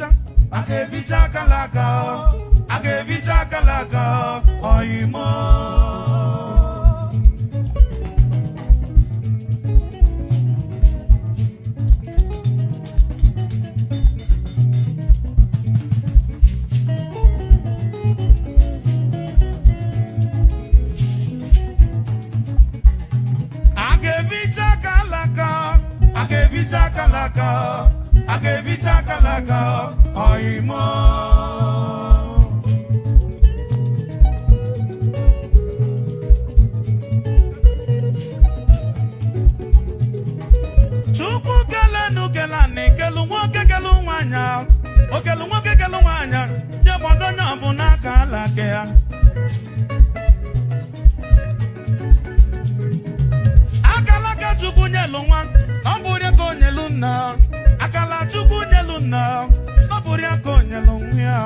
Akevicha Akaraka, Akevicha Akaraka, Oimo. Akevicha Akaraka, Akevicha Akaraka, Akevicha Akaraka, Oimo. Chukwu kelenu kelani kelu nwoke kelu nwanya, okelu nwoke kelu nwanya, nye bodo nya bụ n'aka alaka ya. Akalaka Chukwu nyelu nwa, ọ bụrụ ka o nyelu nna. Akala Chukwu nyelu nna, ọ bụrụ ka o nyelu nwa.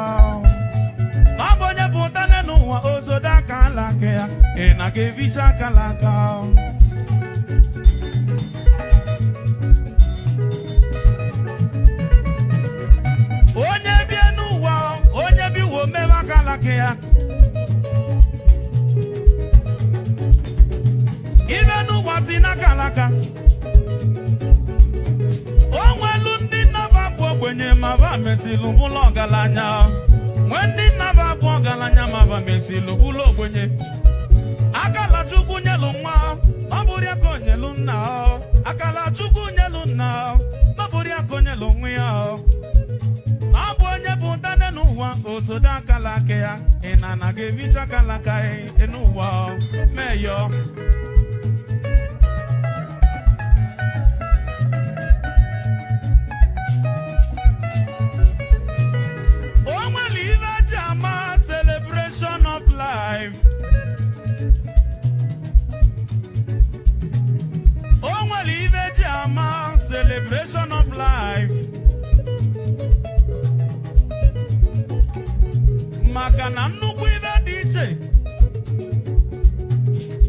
Ọ bụ onye pụta n'ụwa ozodo aka alaka ya, ị na-evicha Akaraka. Onye bi n'ụwa, onye bi wo mewe Akaraka ya. Ibe n'ụwa si n'Akaraka. Onwelu ndị nnaba bụ ogbenye ma ba mesilu bụlụ ọgaranya. Nwe ndị nnaba bụ ọgaranya ma ba mesilu bụlụ ogbenye. Akala Chukwu nyelu nwa, ọ bụrụ ya ka o nyelu nna. Akala Chukwu nyelu nna, ọ bụrụ ya ka o nyelu nwa ya. Ọ bụ onye bụ dane n'ụwa ozodo Akaraka ya. Ị na-evicha Akaraka n'ụwa meyo. Celebration of life. Oh, well, even Jama, celebration of life. Makana nukuida DJ.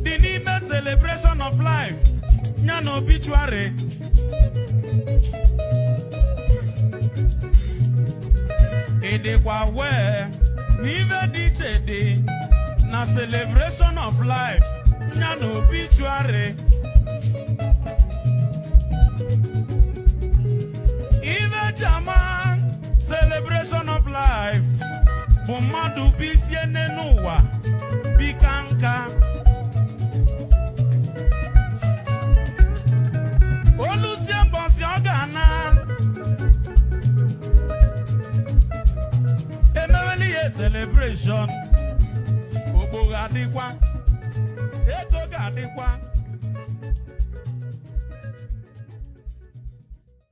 Dinime celebration of life. Nyano obituary. Edekwa we. Nive DJ na celebration of life. Nyano obituary. Ive Jama celebration of life. Bumadu bisye nenuwa bikanka. Olusien bonsi ogana. Celebration. Obo gadikwa. Eto gadikwa.